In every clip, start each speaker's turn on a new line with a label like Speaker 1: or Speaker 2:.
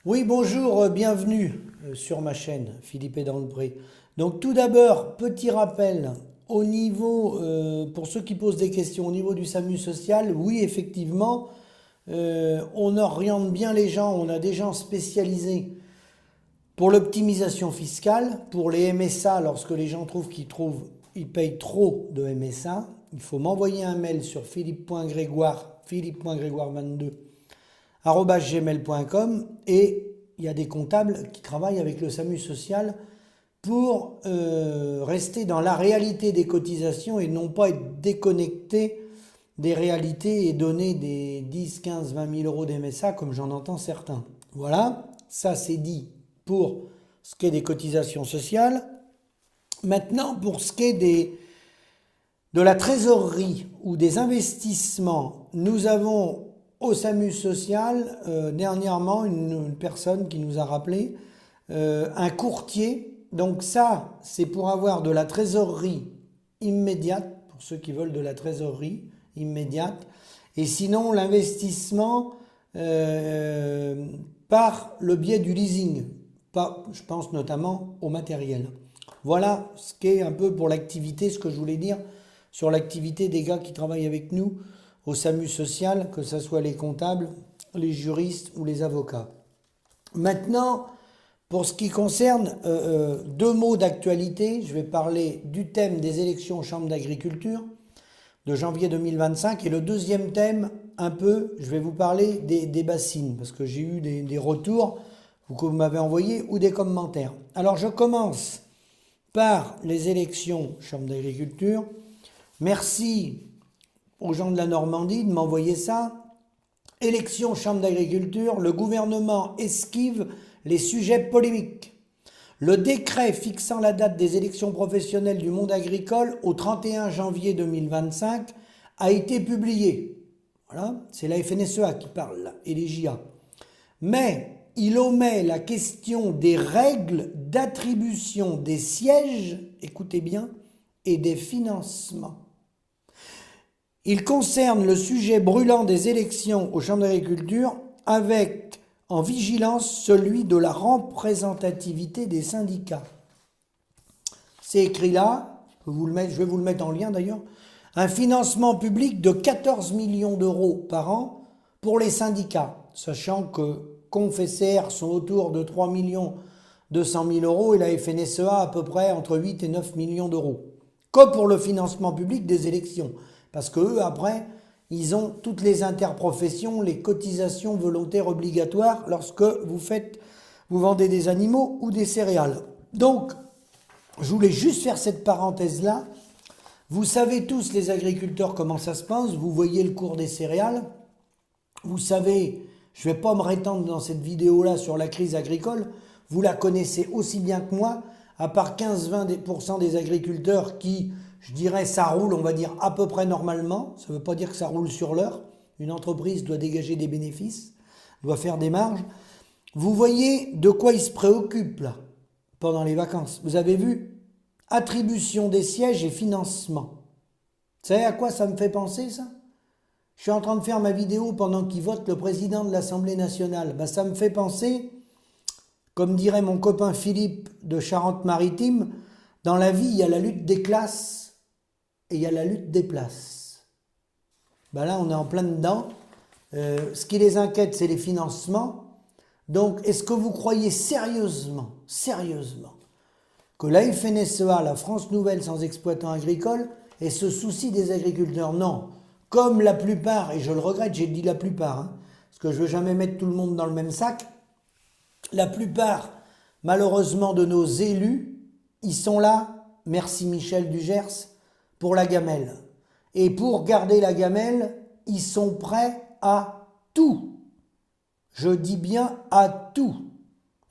Speaker 1: Oui, bonjour, bienvenue sur ma chaîne, Philippe est dans le pré. Donc tout d'abord, petit rappel, au niveau, pour ceux qui posent des questions, au niveau du SAMU social, oui, effectivement, on oriente bien les gens, on a des gens spécialisés pour l'optimisation fiscale, pour les MSA, lorsque les gens ils payent trop de MSA, il faut m'envoyer un mail sur philippe.grégoire22 gmail.com et il y a des comptables qui travaillent avec le SAMU social pour rester dans la réalité des cotisations et non pas être déconnecté des réalités et donner des 10, 15, 20 000 euros d'MSA comme j'en entends certains. Voilà, ça c'est dit pour ce qui est des cotisations sociales. Maintenant, pour ce qui est de la trésorerie ou des investissements, nous avons au SAMU social, dernièrement, une personne qui nous a rappelé un courtier. Donc ça, c'est pour avoir de la trésorerie immédiate, pour ceux qui veulent de la trésorerie immédiate. Et sinon, l'investissement par le biais du leasing. Je pense notamment au matériel. Voilà ce qu'est un peu pour l'activité, ce que je voulais dire sur l'activité des gars qui travaillent avec nous au SAMU social, que ce soit les comptables, les juristes ou les avocats. Maintenant, pour ce qui concerne deux mots d'actualité, je vais parler du thème des élections aux chambres d'agriculture de janvier 2025 et le deuxième thème, un peu, je vais vous parler des bassines parce que j'ai eu des retours que vous m'avez envoyés ou des commentaires. Alors je commence par les élections chambres d'agriculture. Merci aux gens de la Normandie de m'envoyer ça. Élections chambre d'agriculture, le gouvernement esquive les sujets polémiques. Le décret fixant la date des élections professionnelles du monde agricole au 31 janvier 2025 a été publié. Voilà, c'est la FNSEA qui parle là, et les JA. Mais il omet la question des règles d'attribution des sièges, écoutez bien, et des financements. Il concerne le sujet brûlant des élections aux chambres d'agriculture avec en vigilance celui de la représentativité des syndicats. C'est écrit là, je vais vous le mettre en lien d'ailleurs, un financement public de 14 millions d'euros par an pour les syndicats, sachant que Confessr sont autour de 3 200 000 euros et la FNSEA à peu près entre 8 et 9 millions d'euros. Comme pour le financement public des élections. Parce que eux, après, ils ont toutes les interprofessions, les cotisations volontaires obligatoires lorsque vous vendez des animaux ou des céréales. Donc, je voulais juste faire cette parenthèse-là. Vous savez tous, les agriculteurs, comment ça se passe. Vous voyez le cours des céréales. Vous savez, je ne vais pas me rétendre dans cette vidéo-là sur la crise agricole. Vous la connaissez aussi bien que moi, à part 15-20% des agriculteurs qui, je dirais, ça roule, on va dire, à peu près normalement. Ça ne veut pas dire que ça roule sur l'heure. Une entreprise doit dégager des bénéfices, doit faire des marges. Vous voyez de quoi ils se préoccupent, là, pendant les vacances. Vous avez vu? Attribution des sièges et financement. Vous savez à quoi ça me fait penser, ça? Je suis en train de faire ma vidéo pendant qu'il vote le président de l'Assemblée nationale. Ben, ça me fait penser, comme dirait mon copain Philippe de Charente-Maritime, dans la vie, il y a la lutte des classes et il y a la lutte des places. Ben là, on est en plein dedans. Ce qui les inquiète, c'est les financements. Donc, est-ce que vous croyez sérieusement, que la FNSEA, la France Nouvelle sans exploitants agricoles, ait ce souci des agriculteurs? Non. Comme la plupart, et je le regrette, j'ai dit la plupart, parce que je ne veux jamais mettre tout le monde dans le même sac, la plupart, malheureusement, de nos élus, ils sont là, merci Michel Dugers, pour la gamelle. Et pour garder la gamelle, ils sont prêts à tout. Je dis bien à tout.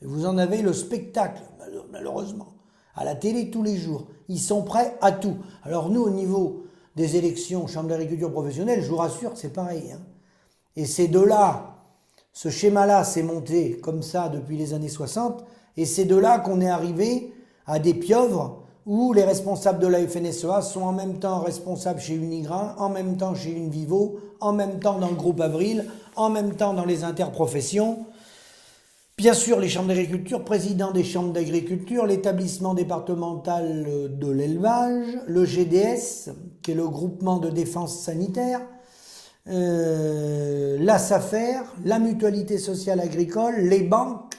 Speaker 1: Et vous en avez le spectacle, malheureusement, à la télé tous les jours. Ils sont prêts à tout. Alors nous, au niveau des élections chambre d'agriculture professionnelle, je vous rassure, c'est pareil. Et c'est de là, ce schéma-là s'est monté comme ça depuis les années 60, et c'est de là qu'on est arrivé à des pieuvres où les responsables de la FNSEA sont en même temps responsables chez Unigrain, en même temps chez Univivo, en même temps dans le groupe Avril, en même temps dans les interprofessions. Bien sûr, les chambres d'agriculture, président des chambres d'agriculture, l'établissement départemental de l'élevage, le GDS, qui est le groupement de défense sanitaire, la SAFER, la mutualité sociale agricole, les banques,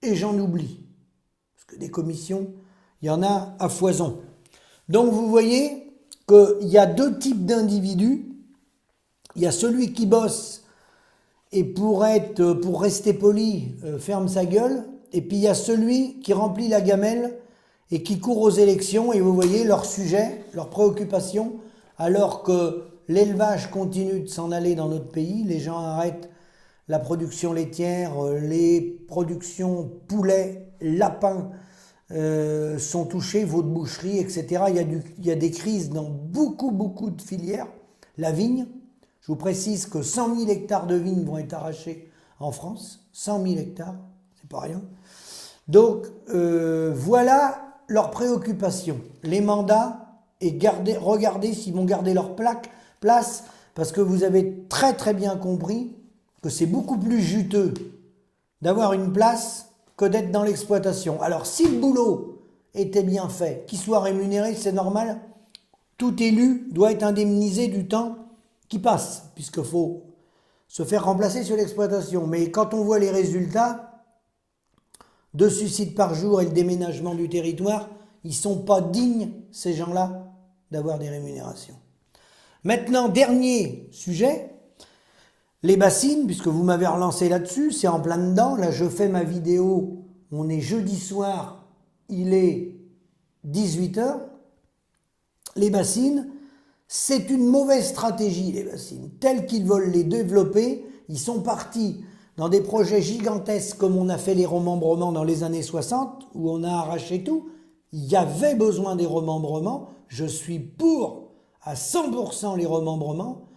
Speaker 1: et j'en oublie. Parce que des commissions, il y en a à foison. Donc vous voyez qu'il y a deux types d'individus. Il y a celui qui bosse et pour rester poli, ferme sa gueule. Et puis il y a celui qui remplit la gamelle et qui court aux élections. Et vous voyez leurs sujets, leurs préoccupations, alors que l'élevage continue de s'en aller dans notre pays. Les gens arrêtent la production laitière, les productions poulet, lapins sont touchés, veau de boucherie, etc. Il y a des crises dans beaucoup de filières. La vigne. Je vous précise que 100 000 hectares de vignes vont être arrachés en France. 100 000 hectares, c'est pas rien. Donc, voilà leurs préoccupations. Les mandats, et regardez s'ils vont garder leur place, parce que vous avez très bien compris que c'est beaucoup plus juteux d'avoir une place que d'être dans l'exploitation. Alors, si le boulot était bien fait, qu'il soit rémunéré, c'est normal. Tout élu doit être indemnisé du temps qui passe, puisqu'il faut se faire remplacer sur l'exploitation. Mais quand on voit les résultats, 2 suicides par jour et le déménagement du territoire, ils ne sont pas dignes, ces gens-là, d'avoir des rémunérations. Maintenant, dernier sujet, les bassines, puisque vous m'avez relancé là-dessus, c'est en plein dedans. Là, je fais ma vidéo, on est jeudi soir, il est 18h. Les bassines, c'est une mauvaise stratégie, les bassines. Telles qu'ils veulent les développer, ils sont partis dans des projets gigantesques comme on a fait les remembrements dans les années 60, où on a arraché tout. Il y avait besoin des remembrements. Je suis pour à 100% les remembrements.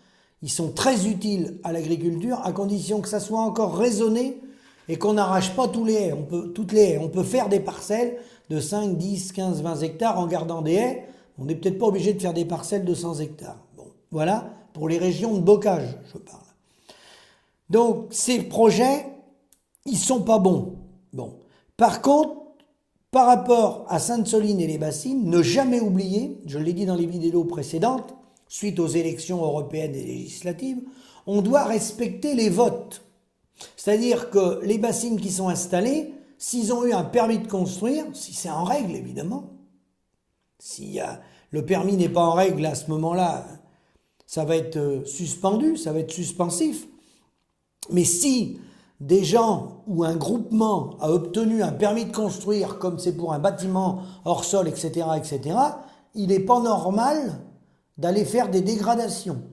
Speaker 1: Ils sont très utiles à l'agriculture, à condition que ça soit encore raisonné et qu'on n'arrache pas toutes les haies. On peut faire des parcelles de 5, 10, 15, 20 hectares en gardant des haies. On n'est peut-être pas obligé de faire des parcelles de 100 hectares. Bon, voilà, pour les régions de bocage, je parle. Donc, ces projets, ils sont pas bons. Bon. Par contre, par rapport à Sainte-Soline et les bassines, ne jamais oublier, je l'ai dit dans les vidéos précédentes, suite aux élections européennes et législatives, on doit respecter les votes. C'est-à-dire que les bassines qui sont installées, s'ils ont eu un permis de construire, si c'est en règle évidemment, si le permis n'est pas en règle à ce moment-là, ça va être suspendu, ça va être suspensif. Mais si des gens ou un groupement a obtenu un permis de construire, comme c'est pour un bâtiment hors sol, etc., il n'est pas normal d'aller faire des dégradations.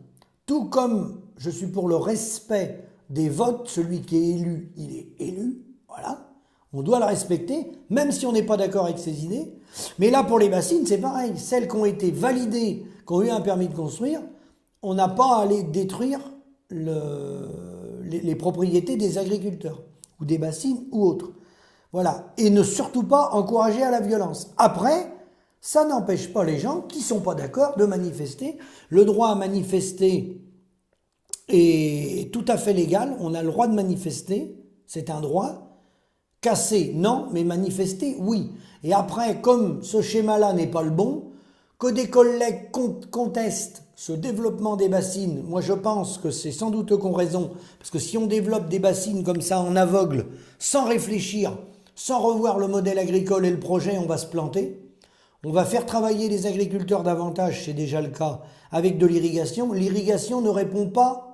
Speaker 1: Tout comme je suis pour le respect des votes, celui qui est élu, il est élu, voilà. On doit le respecter, même si on n'est pas d'accord avec ses idées. Mais là, pour les bassines, c'est pareil. Celles qui ont été validées, qui ont eu un permis de construire, on n'a pas à aller détruire les propriétés des agriculteurs, ou des bassines, ou autres. Voilà. Et ne surtout pas encourager à la violence. Après, ça n'empêche pas les gens qui ne sont pas d'accord de manifester. Le droit à manifester est tout à fait légal. On a le droit de manifester. C'est un droit. Casser, non, mais manifester, oui. Et après, comme ce schéma-là n'est pas le bon, que des collègues contestent ce développement des bassines, moi je pense que c'est sans doute eux qui ont raison, parce que si on développe des bassines comme ça en aveugle, sans réfléchir, sans revoir le modèle agricole et le projet, on va se planter. On va faire travailler les agriculteurs davantage, c'est déjà le cas, avec de l'irrigation. L'irrigation ne répond pas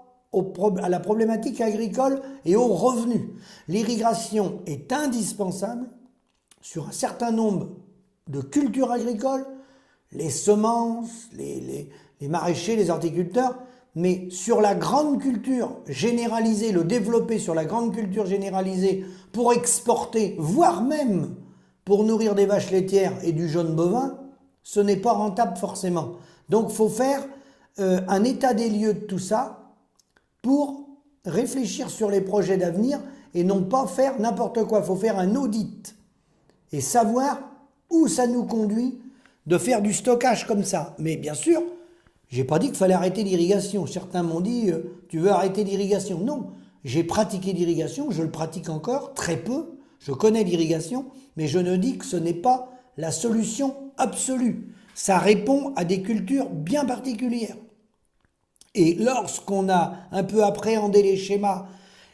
Speaker 1: à la problématique agricole et aux revenus. L'irrigation est indispensable sur un certain nombre de cultures agricoles, les semences, les maraîchers, les horticulteurs, mais sur la grande culture généralisée, le développer sur la grande culture généralisée pour exporter, voire même pour nourrir des vaches laitières et du jaune bovin, ce n'est pas rentable forcément. Donc il faut faire un état des lieux de tout ça pour réfléchir sur les projets d'avenir et non pas faire n'importe quoi. Il faut faire un audit et savoir où ça nous conduit de faire du stockage comme ça. Mais bien sûr, j'ai pas dit qu'il fallait arrêter l'irrigation. Certains m'ont dit tu veux arrêter l'irrigation. Non, j'ai pratiqué l'irrigation, je le pratique encore, très peu, je connais l'irrigation, mais je ne dis que ce n'est pas la solution absolue. Ça répond à des cultures bien particulières. Et lorsqu'on a un peu appréhendé les schémas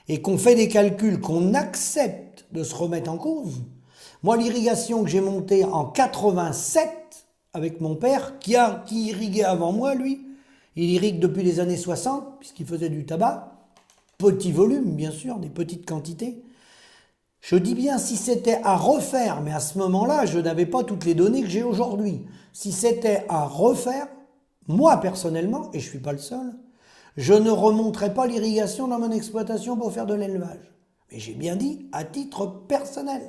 Speaker 1: et qu'on fait des calculs, qu'on accepte de se remettre en cause, moi l'irrigation que j'ai montée en 87 avec mon père, qui irriguait avant moi lui, il irrigue depuis les années 60 puisqu'il faisait du tabac, petit volume bien sûr, des petites quantités. Je dis bien si c'était à refaire, mais à ce moment-là je n'avais pas toutes les données que j'ai aujourd'hui. Si c'était à refaire, moi personnellement, et je ne suis pas le seul, je ne remonterais pas l'irrigation dans mon exploitation pour faire de l'élevage. Mais j'ai bien dit à titre personnel.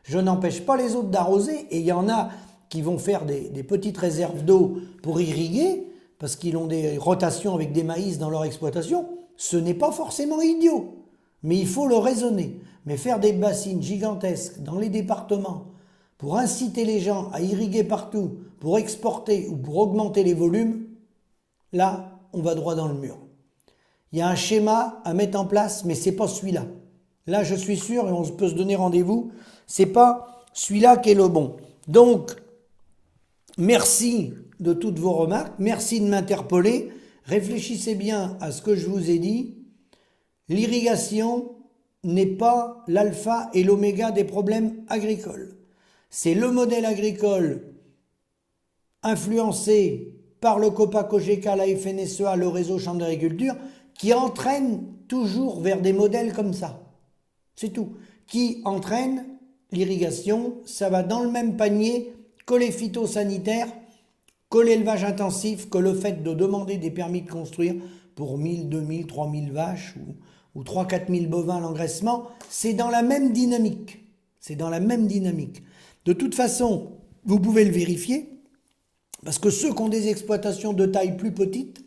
Speaker 1: Je n'empêche pas les autres d'arroser, et il y en a qui vont faire des petites réserves d'eau pour irriguer, parce qu'ils ont des rotations avec des maïs dans leur exploitation. Ce n'est pas forcément idiot, mais il faut le raisonner. Mais faire des bassines gigantesques dans les départements pour inciter les gens à irriguer partout, pour exporter ou pour augmenter les volumes, là, on va droit dans le mur. Il y a un schéma à mettre en place, mais ce n'est pas celui-là. Là, je suis sûr, et on peut se donner rendez-vous, ce n'est pas celui-là qui est le bon. Donc, merci de toutes vos remarques, merci de m'interpeller. Réfléchissez bien à ce que je vous ai dit. L'irrigation n'est pas l'alpha et l'oméga des problèmes agricoles. C'est le modèle agricole influencé par le COPA-COGECA, la FNSEA, le réseau Chambre d'agriculture, qui entraîne toujours vers des modèles comme ça. C'est tout. Qui entraîne l'irrigation, ça va dans le même panier que les phytosanitaires, que l'élevage intensif, que le fait de demander des permis de construire pour 1000, 2000, 3000 vaches ou 3 4 000 bovins à l'engraissement, c'est dans la même dynamique. C'est dans la même dynamique. De toute façon, vous pouvez le vérifier, parce que ceux qui ont des exploitations de taille plus petite,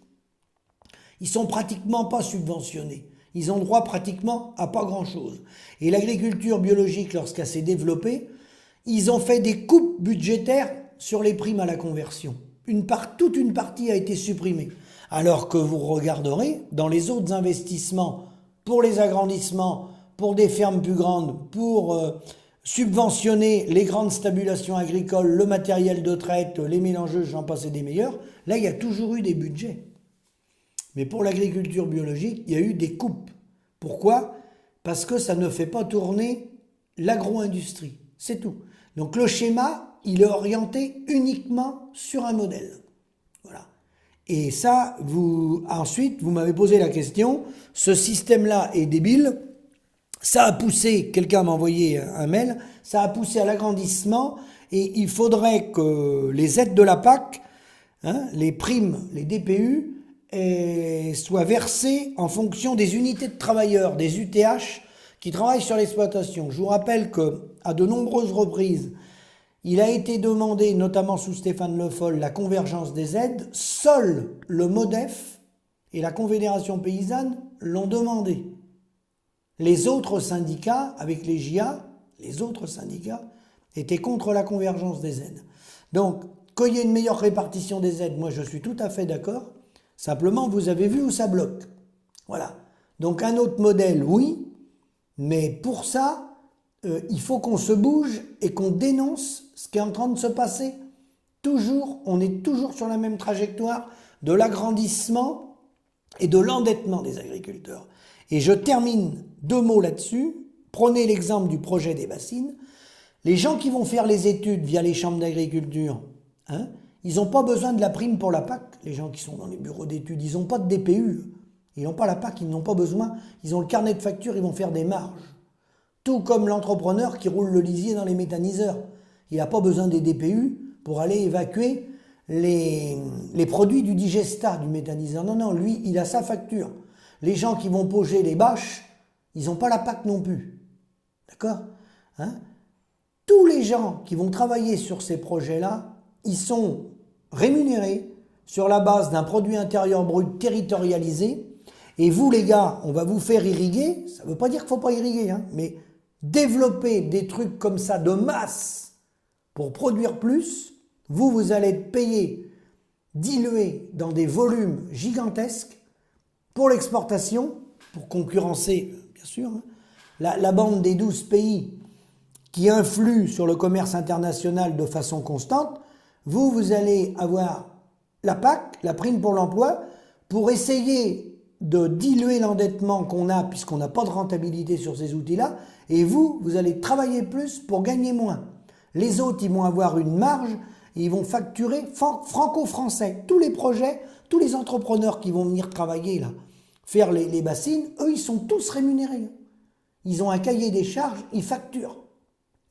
Speaker 1: ils sont pratiquement pas subventionnés. Ils ont droit pratiquement à pas grand-chose. Et l'agriculture biologique, lorsqu'elle s'est développée, ils ont fait des coupes budgétaires sur les primes à la conversion. Toute une partie a été supprimée. Alors que vous regarderez, dans les autres investissements, pour les agrandissements, pour des fermes plus grandes, pour subventionner les grandes stabulations agricoles, le matériel de traite, les mélangeuses, j'en passe et des meilleurs, là il y a toujours eu des budgets. Mais pour l'agriculture biologique, il y a eu des coupes. Pourquoi ? Parce que ça ne fait pas tourner l'agro-industrie. C'est tout. Donc le schéma, il est orienté uniquement sur un modèle. Voilà. Et ça, ensuite, vous m'avez posé la question, ce système-là est débile, ça a poussé, quelqu'un m'a envoyé un mail, ça a poussé à l'agrandissement et il faudrait que les aides de la PAC, les primes, les DPU, soient versées en fonction des unités de travailleurs, des UTH qui travaillent sur l'exploitation. Je vous rappelle qu'à de nombreuses reprises, il a été demandé, notamment sous Stéphane Le Foll, la convergence des aides. Seul le MODEF et la Confédération paysanne l'ont demandé. Les autres syndicats, avec les JA, les autres syndicats, étaient contre la convergence des aides. Donc, qu'il y ait une meilleure répartition des aides, moi je suis tout à fait d'accord. Simplement, vous avez vu où ça bloque. Voilà. Donc un autre modèle, oui, mais pour ça, il faut qu'on se bouge et qu'on dénonce ce qui est en train de se passer. Toujours, on est toujours sur la même trajectoire de l'agrandissement et de l'endettement des agriculteurs. Et je termine 2 mots là-dessus. Prenez l'exemple du projet des bassines. Les gens qui vont faire les études via les chambres d'agriculture, ils n'ont pas besoin de la prime pour la PAC. Les gens qui sont dans les bureaux d'études, ils n'ont pas de DPU. Ils n'ont pas la PAC, ils n'ont pas besoin. Ils ont le carnet de factures, ils vont faire des marges. Tout comme l'entrepreneur qui roule le lisier dans les méthaniseurs. Il n'a pas besoin des DPU pour aller évacuer les produits du digestat du méthaniseur. Non, non, lui, il a sa facture. Les gens qui vont poser les bâches, ils n'ont pas la PAC non plus. D'accord ? Tous les gens qui vont travailler sur ces projets-là, ils sont rémunérés sur la base d'un produit intérieur brut territorialisé. Et vous, les gars, on va vous faire irriguer. Ça ne veut pas dire qu'il ne faut pas irriguer, mais développer des trucs comme ça de masse pour produire plus, vous allez être payé, dilué dans des volumes gigantesques pour l'exportation pour concurrencer, bien sûr, hein, la bande des 12 pays qui influent sur le commerce international de façon constante, vous allez avoir la PAC, la prime pour l'emploi, pour essayer de diluer l'endettement qu'on a puisqu'on n'a pas de rentabilité sur ces outils-là, et vous allez travailler plus pour gagner moins. Les autres, ils vont avoir une marge et ils vont facturer franco-français. Tous les projets, tous les entrepreneurs qui vont venir travailler là, faire les bassines, eux, ils sont tous rémunérés. Ils ont un cahier des charges, ils facturent.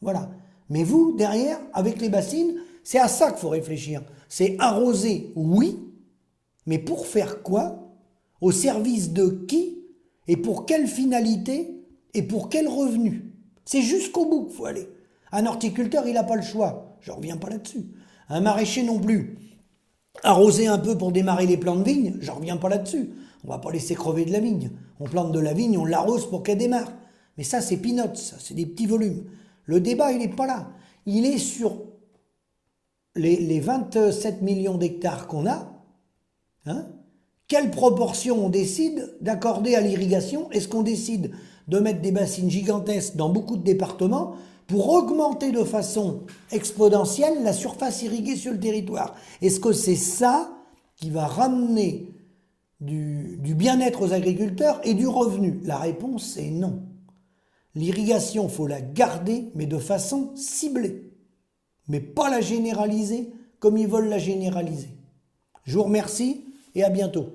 Speaker 1: Voilà. Mais vous, derrière, avec les bassines, c'est à ça qu'il faut réfléchir. C'est arroser, oui, mais pour faire quoi? Au service de qui? Et pour quelle finalité? Et pour quel revenu? C'est jusqu'au bout qu'il faut aller. Un horticulteur, il n'a pas le choix. Je ne reviens pas là-dessus. Un maraîcher non plus. Arroser un peu pour démarrer les plants de vigne, je ne reviens pas là-dessus. On ne va pas laisser crever de la vigne. On plante de la vigne, on l'arrose pour qu'elle démarre. Mais ça, c'est peanuts, ça, c'est des petits volumes. Le débat, il n'est pas là. Il est sur les 27 millions d'hectares qu'on a. Hein, quelle proportion on décide d'accorder à l'irrigation? Est-ce qu'on décide de mettre des bassines gigantesques dans beaucoup de départements pour augmenter de façon exponentielle la surface irriguée sur le territoire? Est-ce que c'est ça qui va ramener du bien-être aux agriculteurs et du revenu? La réponse est non. L'irrigation, il faut la garder, mais de façon ciblée. Mais pas la généraliser comme ils veulent la généraliser. Je vous remercie et à bientôt.